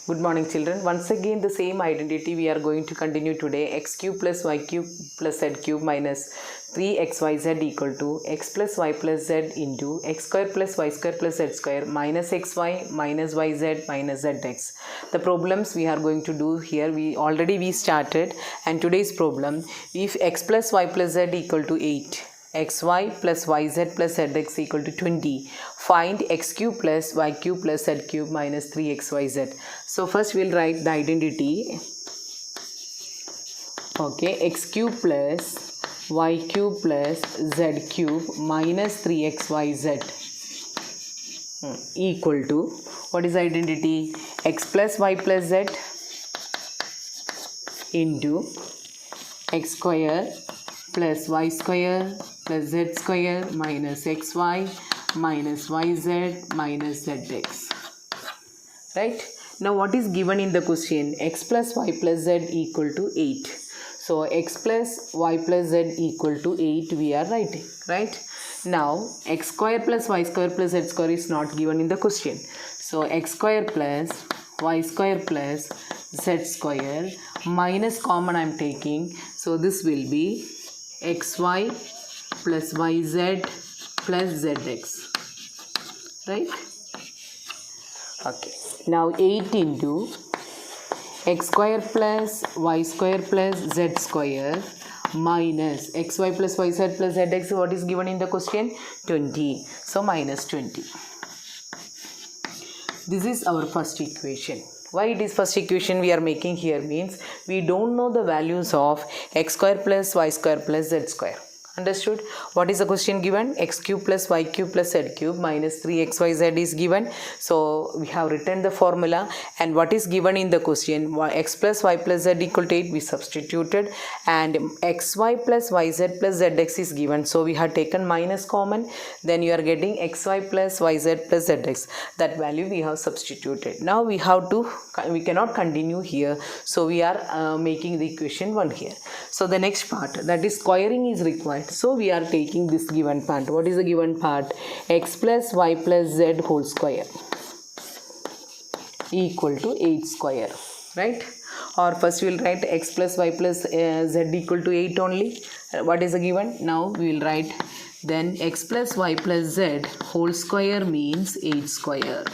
Good morning, children. Once again, the same identity we are going to continue today. X cube plus y cube plus z cube minus 3xyz equal to x plus y plus z into x square plus y square plus z square minus xy minus yz minus zx. The problems we are going to do here, we started, and today's problem, if x plus y plus z equal to 8, xy plus yz plus zx equal to 20, find x cube plus y cube plus z cube minus 3xyz. So first we'll write the identity. Okay, x cube plus y cube plus z cube minus 3xyz equal to, what is the identity? X plus y plus z into x square plus y square plus z square minus xy minus yz minus zx. Right? Now what is given in the question? X plus y plus z equal to 8. So x plus y plus z equal to 8 we are writing. Right? Now x square plus y square plus z square is not given in the question. So x square plus y square plus z square minus common I am taking. So this will be xy plus yz plus zx. Right? Okay. Now 8 into x square plus y square plus z square minus xy plus yz plus zx. What is given in the question? 20. So minus 20. This is our first equation. Why it is first equation we are making here means we don't know the values of x square plus y square plus z square. Understood? What is the question given? X cube plus y cube plus z cube minus 3xyz is given. So we have written the formula, and what is given in the question? X plus y plus z equal to 8 we substituted, and xy plus yz plus zx is given. So we have taken minus common, then you are getting xy plus yz plus zx. That value we have substituted. Now we cannot continue here. So we are making the equation 1 here. So the next part, that is squaring is required. So we are taking this given part. What is the given part? X plus y plus z whole square equal to 8 square. Right? Or first we will write x plus y plus z equal to 8 only. What is the given? Now we will write then x plus y plus z whole square means 8 square.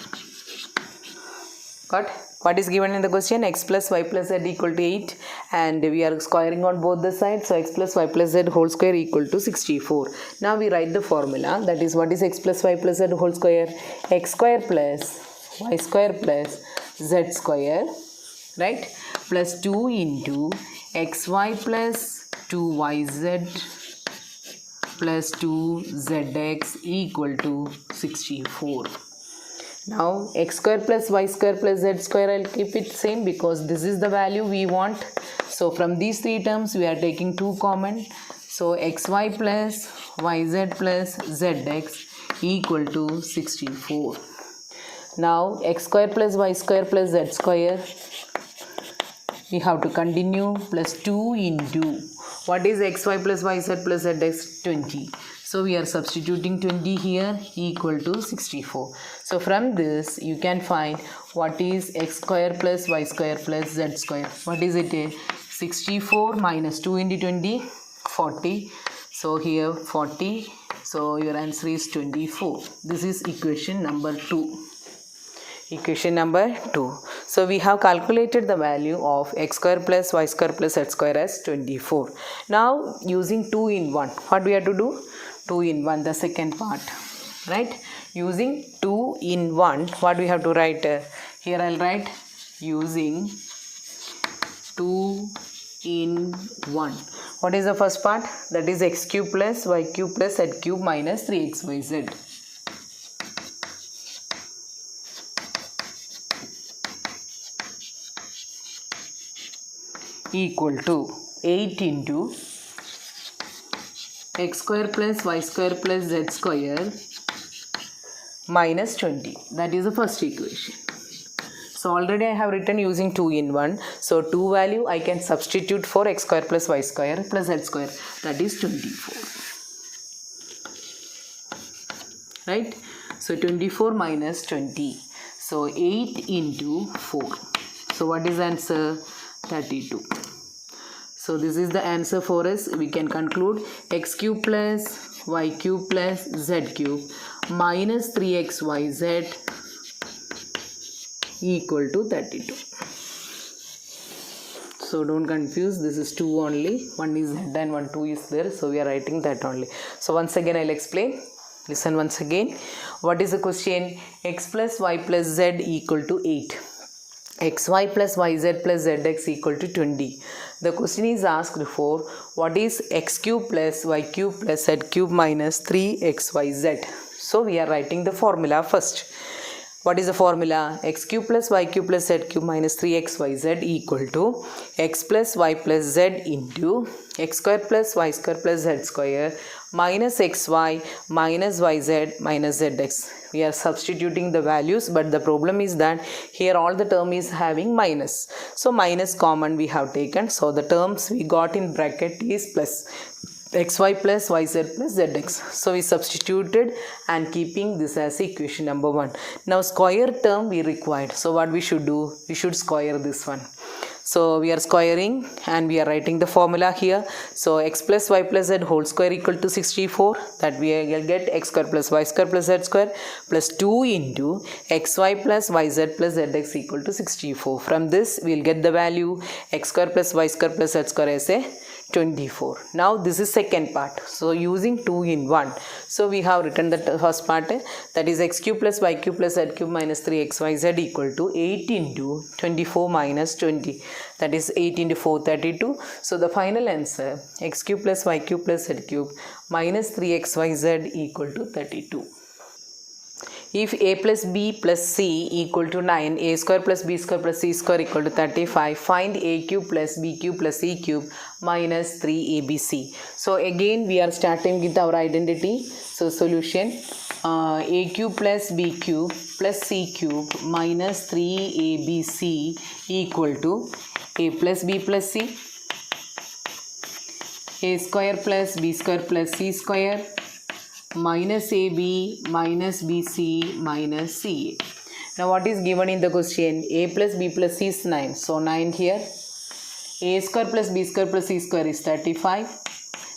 Got? What is given in the question? X plus y plus z equal to 8, and we are squaring on both the sides. So x plus y plus z whole square equal to 64. Now we write the formula. That is, what is x plus y plus z whole square? X square plus y square plus z square, right? Plus 2 into xy plus 2yz plus 2zx equal to 64. Now x square plus y square plus z square, I'll keep it same because this is the value we want. So from these three terms we are taking 2 common. So xy plus yz plus zx equal to 64. Now x square plus y square plus z square, we have to continue, plus 2 into, what is xy plus yz plus zx? 20. So we are substituting 20 here equal to 64. So from this you can find what is x square plus y square plus z square. What is it? 64 minus 2 into 20, 40. So here 40. So your answer is 24. This is equation number 2. Equation number 2. So we have calculated the value of x square plus y square plus z square as 24. Now using 2 in 1, what we have to do? 2 in 1, the second part, right? Using 2 in 1, what we have to write? Here I'll write using 2 in 1. What is the first part? That is x cube plus y cube plus z cube minus 3xyz equal to 8 into x square plus y square plus z square minus 20. That is the first equation. So already I have written using 2 in 1. So 2 value I can substitute for x square plus y square plus z square. That is 24. Right? So 24 minus 20. So 8 into 4. So what is answer? 32. So this is the answer for us. We can conclude x cube plus y cube plus z cube minus 3xyz equal to 32. So don't confuse, this is 2 only, one is z and 1 2 is there, so we are writing that only. So once again I'll explain. Listen once again. What is the question? X plus y plus z equal to 8. xy plus yz plus zx equal to 20. The question is asked for what is x cube plus y cube plus z cube minus 3xyz. So we are writing the formula first. What is the formula? X cube plus y cube plus z cube minus 3xyz equal to x plus y plus z into x square plus y square plus z square minus xy minus yz minus zx. We are substituting the values, but the problem is that here all the term is having minus. So minus common we have taken. So the terms we got in bracket is plus xy plus yz plus zx. So we substituted and keeping this as equation number 1. Now square term we required. So what we should do? We should square this one. So we are squaring and we are writing the formula here. So x plus y plus z whole square equal to 64. That we will get x square plus y square plus z square plus 2 into xy plus yz plus zx equal to 64. From this we will get the value x square plus y square plus z square as a 24. Now this is second part. So using 2 in 1. So we have written the first part, that is x cube plus y cube plus z cube minus 3xyz equal to 8 into 24 minus 20. That is 8 into 4 32. So the final answer x cube plus y cube plus z cube minus 3xyz equal to 32. If a plus b plus c equal to 9, a square plus b square plus c square equal to 35, find a cube plus b cube plus c cube minus 3abc. So again we are starting with our identity. So solution, a cube plus b cube plus c cube minus 3abc equal to a plus b plus c, a square plus b square plus c square minus AB minus BC minus CA. Now what is given in the question? A plus B plus C is 9. So 9 here. A square plus B square plus C square is 35.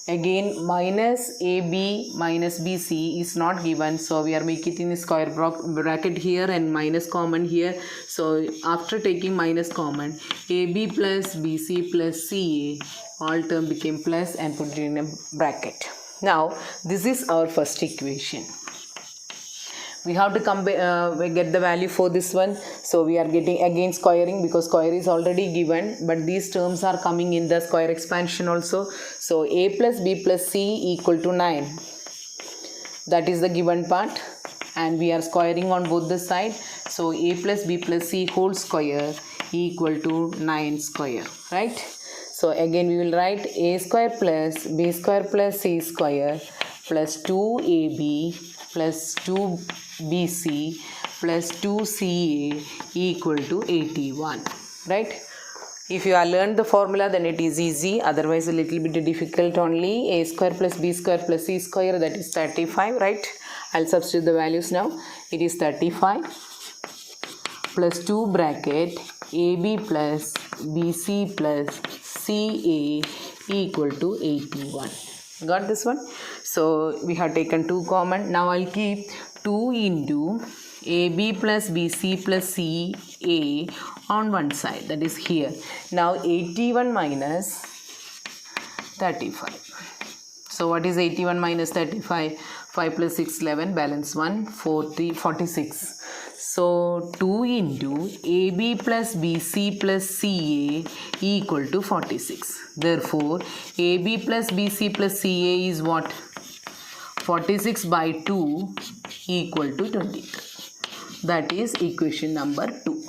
Again minus AB minus BC is not given. So we are making it in a square bracket here and minus common here. So after taking minus common, AB plus BC plus CA, all term became plus and put it in a bracket. Now this is our first equation. We have to get the value for this one. So we are getting again squaring because square is already given, but these terms are coming in the square expansion also. So a plus b plus c equal to 9. That is the given part, and we are squaring on both the side. So a plus b plus c whole square equal to 9 square, right? So again we will write a square plus b square plus c square plus 2ab plus 2bc plus 2ca equal to 81, right? If you have learned the formula, then it is easy, otherwise a little bit difficult only. A square plus b square plus c square, that is 35, right? I'll substitute the values now. It is 35 plus 2 bracket ab plus bc plus CA equal to 81. Got this one? So we have taken 2 common. Now I'll keep 2 into AB plus BC plus CA on one side, that is here. Now 81 minus 35. So what is 81 minus 35? 5 plus 6 11, balance 1 40 46. So 2 into AB plus BC plus CA equal to 46. Therefore, AB plus BC plus CA is what? 46 by 2 equal to 23. That is equation number 2.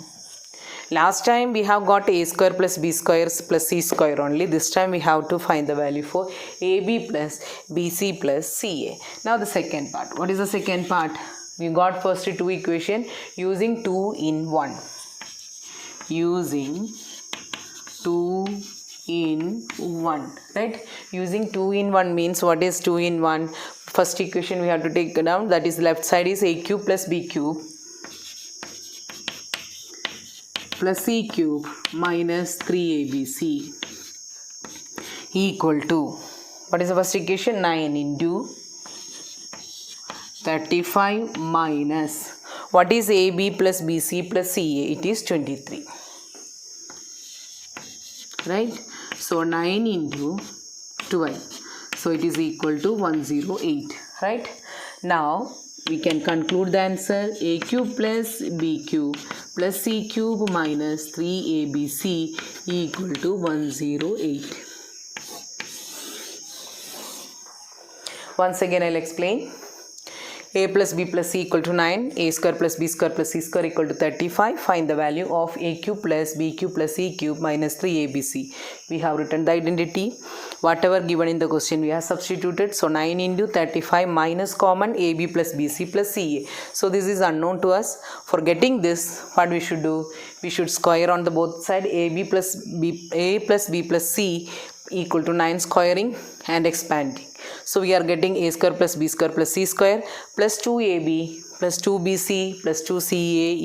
Last time we have got a square plus b squares plus c square only. This time we have to find the value for AB plus BC plus CA. Now the second part. What is the second part? We got first 2 equation using 2 in 1. Using 2 in 1, right? Using 2 in 1 means what is 2 in 1? First equation we have to take down, that is left side is a cube plus b cube plus c cube minus 3abc equal to, what is the first equation? 9 into 35 minus, what is AB plus BC plus CA? It is 23. Right? So 9 into 12. So it is equal to 108. Right? Now we can conclude the answer. A cube plus B cube plus C cube minus 3ABC equal to 108. Once again I'll explain. A plus B plus C equal to 9, A square plus B square plus C square equal to 35. Find the value of A cube plus B cube plus C cube minus 3ABC. We have written the identity. Whatever given in the question we have substituted. So 9 into 35 minus common AB plus BC plus CA. So this is unknown to us. For getting this, what we should do? We should square on the both side. A plus B plus C equal to 9 squaring and expanding. So we are getting A square plus B square plus C square plus 2AB plus 2BC plus 2CA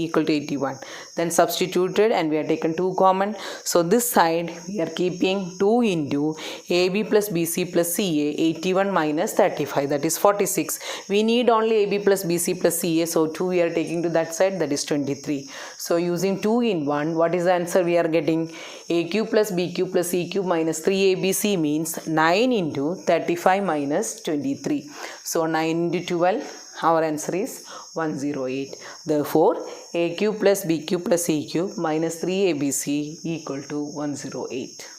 equal to 81. Then substituted and we are taken 2 common. So this side we are keeping 2 into AB plus BC plus CA, 81 minus 35, that is 46. We need only AB plus BC plus CA, so 2 we are taking to that side, that is 23. So using 2 in 1, what is the answer we are getting? A cube plus B cube plus C cube minus 3ABC means 9 into 35 minus 23. So 9 into 12, our answer is 108. Therefore, A cube plus B cube plus C cube minus 3ABC equal to 108.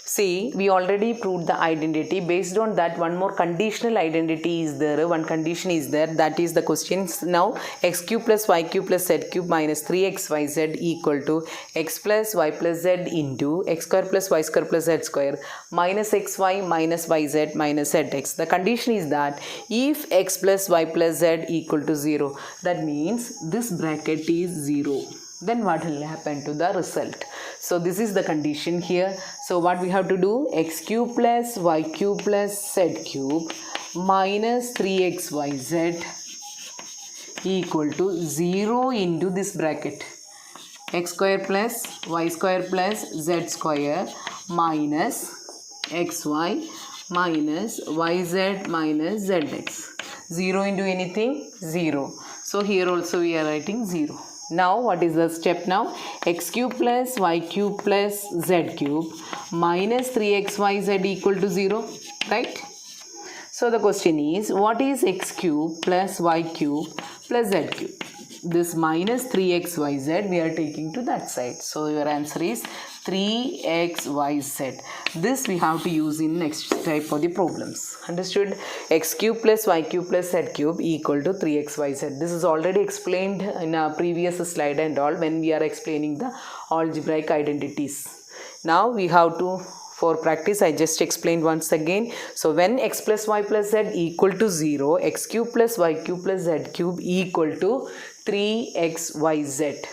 See, we already proved the identity. Based on that, one more conditional identity is there. One condition is there. That is the questions now. X cube plus Y cube plus Z cube minus 3xyz equal to x plus y plus z into x square plus y square plus z square minus xy minus yz minus zx. The condition is that if x plus y plus z equal to 0, that means this bracket is 0. Then what will happen to the result? So this is the condition here. So what we have to do? X cube plus y cube plus z cube minus 3xyz equal to 0 into this bracket. X square plus y square plus z square minus xy minus yz minus zx. 0 into anything? 0. So here also we are writing 0. Now what is the step now? X cube plus y cube plus z cube minus 3xyz equal to 0, right? So the question is, what is x cube plus y cube plus z cube? This minus 3xyz we are taking to that side. So your answer is 3xyz. This we have to use in next type of the problems. Understood? X cube plus y cube plus z cube equal to 3xyz. This is already explained in a previous slide and all when we are explaining the algebraic identities. Now we have to, for practice I just explained once again. So when x plus y plus z equal to 0, x cube plus y cube plus z cube equal to 3xyz.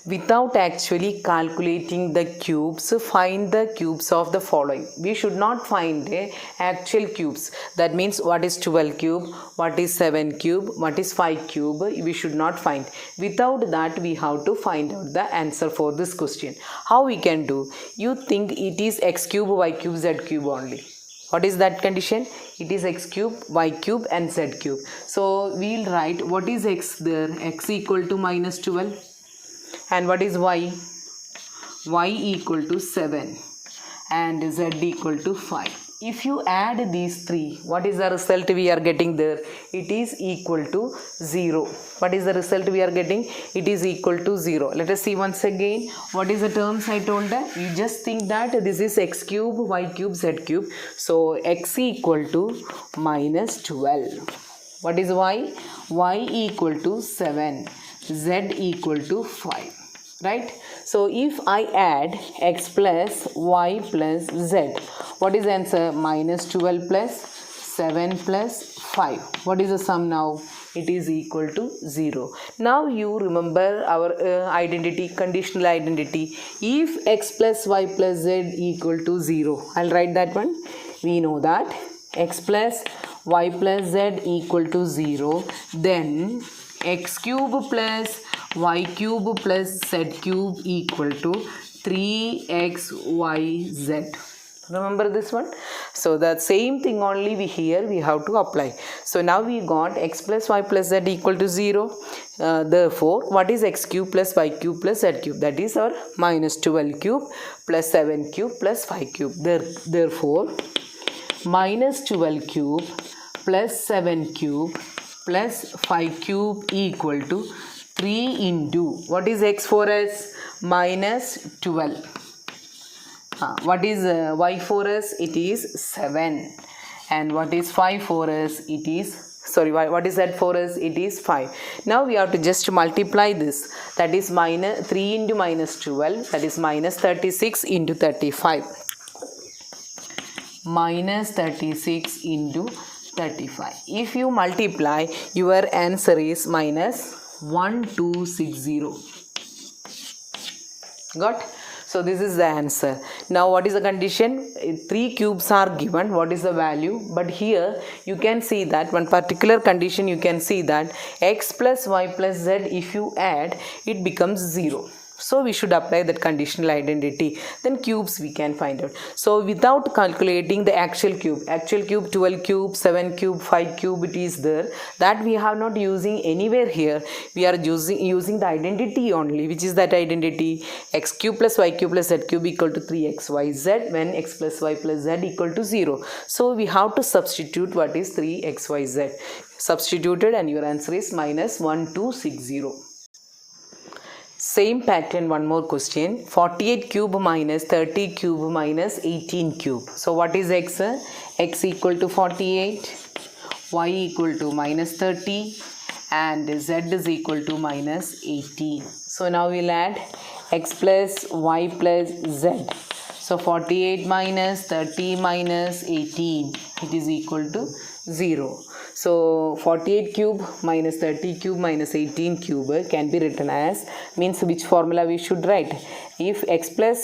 Without actually calculating the cubes, find the cubes of the following. We should not find actual cubes. That means what is 12 cube, what is 7 cube, what is 5 cube. We should not find. Without that we have to find out the answer for this question. How we can do? You think it is x cube, y cube, z cube only. What is that condition? It is x cube, y cube and z cube. So we will write what is x there. X equal to minus 12. And what is y? Y equal to 7 and z equal to 5. If you add these three, what is the result we are getting there? It is equal to 0. What is the result we are getting? It is equal to 0. Let us see once again. What is the terms I told that? You just think that this is x cube, y cube, z cube. So x equal to minus 12. What is y? Y equal to 7. Z equal to 5. Right? So if I add x plus y plus z, what is the answer? Minus 12 plus 7 plus 5. What is the sum now? It is equal to 0. Now you remember our identity, conditional identity. If x plus y plus z equal to 0, I'll write that one. We know that x plus y plus z equal to 0, then x cube plus y cube plus z cube equal to 3xyz. Remember this one? So the same thing only we have to apply. So now we got x plus y plus z equal to 0. Therefore, what is x cube plus y cube plus z cube? That is our minus 12 cube plus 7 cube plus 5 cube. Therefore, minus 12 cube plus 7 cube plus 5 cube equal to 3 into, what is x for us? Minus 12. What is y for us? It is 7. And what is 5 for us? It is, sorry, what is that for us? It is 5. Now we have to just multiply this. That is minus 3 into minus 12. That is minus 36 into 35. Minus 36 into 35. If you multiply, your answer is minus 1260. Got? So this is the answer. Now what is the condition? 3 cubes are given. What is the value? But here you can see that one particular condition, you can see that x plus y plus z, if you add, it becomes 0. So we should apply that conditional identity. Then cubes we can find out. So without calculating the actual cube 12 cube, 7 cube, 5 cube, it is there. That we have not using anywhere here. We are using the identity only, which is that identity x cube plus y cube plus z cube equal to 3xyz when x plus y plus z equal to 0. So we have to substitute what is 3xyz. Substituted and your answer is minus 1260. Same pattern, one more question. 48 cube minus 30 cube minus 18 cube. So what is x? X equal to 48, y equal to minus 30 and z is equal to minus 18. So now we'll add x plus y plus z. So 48 minus 30 minus 18, it is equal to 0. So 48 cube minus 30 cube minus 18 cube can be written as, means which formula we should write? If x plus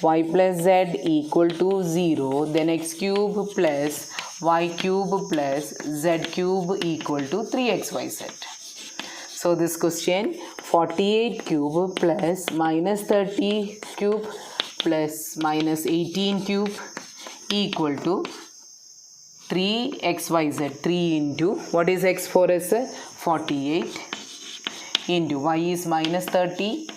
y plus z equal to 0, then x cube plus y cube plus z cube equal to 3xyz. So this question, 48 cube plus minus 30 cube plus minus 18 cube equal to 3xyz. 3 into, what is x for us? 48 into y is minus 30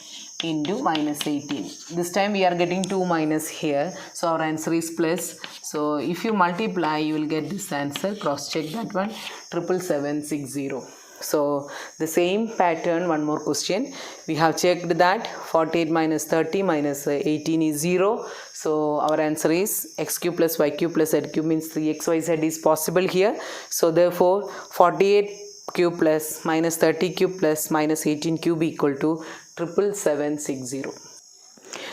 into minus 18. This time we are getting 2 minus here. So our answer is plus. So if you multiply, you will get this answer. Cross check that one. 77760. So the same pattern, one more question. We have checked that 48 minus 30 minus 18 is 0. So our answer is x cube plus y cube plus z cube means 3xyz is possible here. So therefore 48 cube plus minus 30 cube plus minus 18 cube equal to 77760.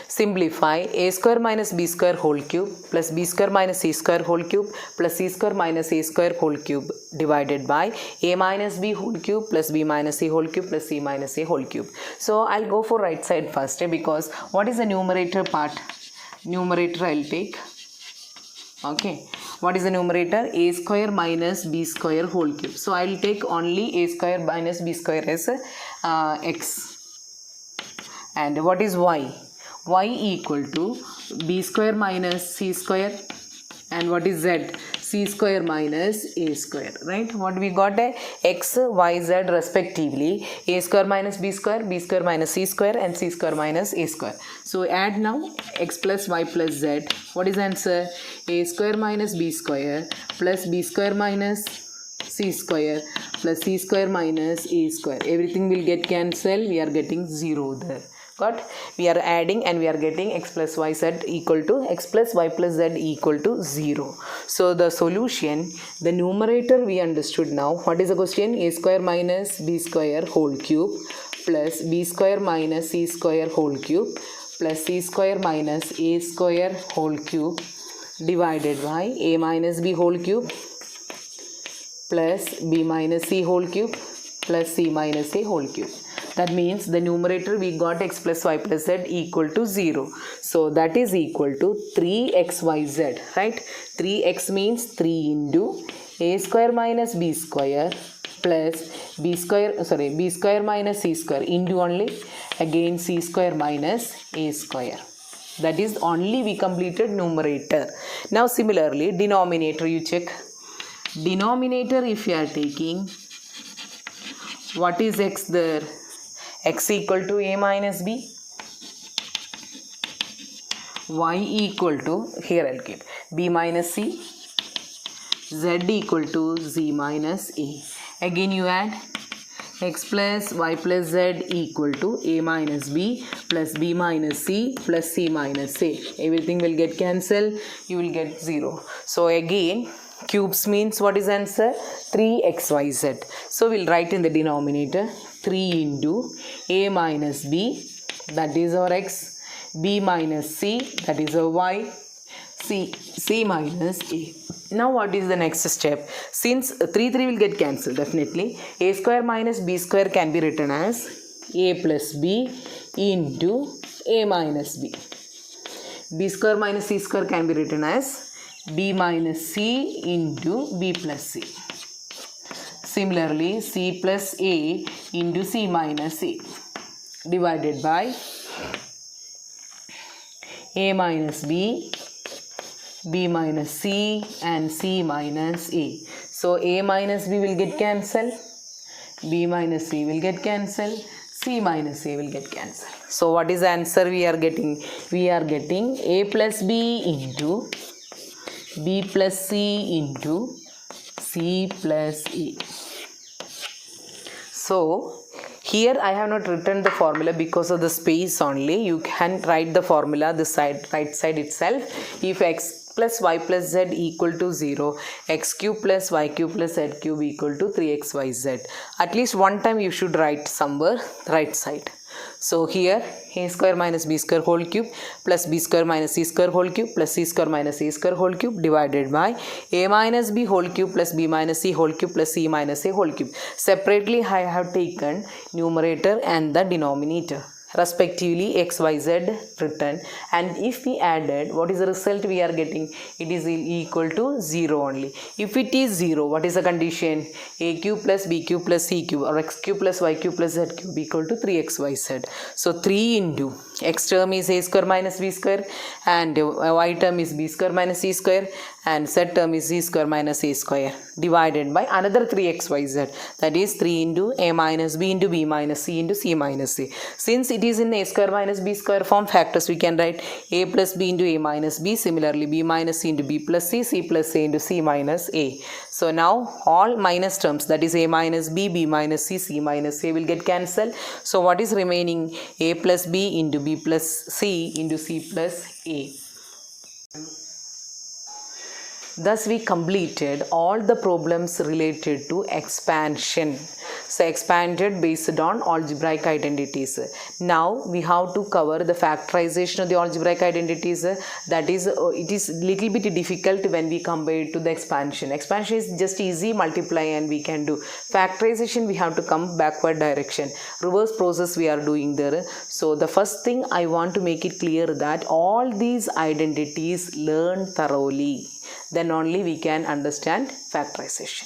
Simplify a square minus b square whole cube plus b square minus c square whole cube plus c square minus a square whole cube divided by a minus b whole cube plus b minus c whole cube plus c minus a whole cube. So I'll go for right side first because what is the numerator part? Numerator I'll take. Okay. What is the numerator? A square minus b square whole cube. So I'll take only a square minus b square as x. And what is y? Y equal to b square minus c square. And what is z? C square minus a square, right? What we got? X, y, z respectively. A square minus b square minus c square and c square minus a square. So add now x plus y plus z. What is the answer? A square minus b square plus b square minus c square plus c square minus a square. Everything will get cancelled. We are getting 0 there. Got? We are adding and we are getting x plus y z equal to x plus y plus z equal to 0. So the solution, the numerator we understood now. What is the question? A square minus b square whole cube plus b square minus c square whole cube plus c square minus a square whole cube divided by a minus b whole cube plus b minus c whole cube plus c minus a whole cube. That means the numerator we got x plus y plus z equal to 0. So that is equal to 3xyz, right? 3x means 3 into a square minus b square plus b square minus c square into only again c square minus a square. That is only we completed numerator. Now similarly denominator you check. Denominator if you are taking, what is x there? X equal to a minus b, y equal to, here I'll keep b minus c, z equal to z minus a. Again you add x plus y plus z equal to a minus b plus b minus c plus c minus a. Everything will get cancelled, you will get 0. So again cubes means what is answer? 3xyz. So we'll write in the denominator 3 into a minus b, that is our x, b minus c, that is our y, c minus a. Now what is the next step? Since 3 will get cancelled definitely, a square minus b square can be written as a plus b into a minus b. B square minus c square can be written as b minus c into b plus c. Similarly c plus a into c minus a divided by a minus b, b minus c and c minus a. So a minus b will get cancelled, b minus c will get cancelled, c minus a will get cancelled. So what is the answer we are getting? We are getting a plus b into b plus c into c plus a. So here I have not written the formula because of the space only. You can write the formula the right side itself. If x plus y plus z equal to 0, x cube plus y cube plus z cube equal to 3xyz. At least one time you should write somewhere right side. So here a square minus b square whole cube plus b square minus c square whole cube plus c square minus a square whole cube divided by a minus b whole cube plus b minus c whole cube plus c minus a whole cube. Separately I have taken numerator and the denominator respectively xyz written, and if we added, what is the result we are getting? It is equal to 0 only. If it is 0, what is the condition? A cube plus b cube plus c cube or x cube plus y cube plus z cube equal to 3xyz. So 3 into x term is a square minus b square and y term is b square minus c square and z term is c square minus a square divided by another 3xyz, that is 3 into a minus b into b minus c into c minus a. Since it is in a square minus b square form factors, we can write a plus b into a minus b, similarly b minus c into b plus c plus a into c minus a. So now all minus terms, that is a minus b, b minus c minus a will get cancelled. So what is remaining? A plus b into b plus c into c plus a. Thus we completed all the problems related to expansion. So expanded based on algebraic identities. Now we have to cover the factorization of the algebraic identities. That is, it is little bit difficult when we compare it to the expansion. Expansion is just easy, multiply and we can do. Factorization we have to come backward direction. Reverse process we are doing there. So the first thing I want to make it clear that all these identities learn thoroughly. Then only we can understand factorization.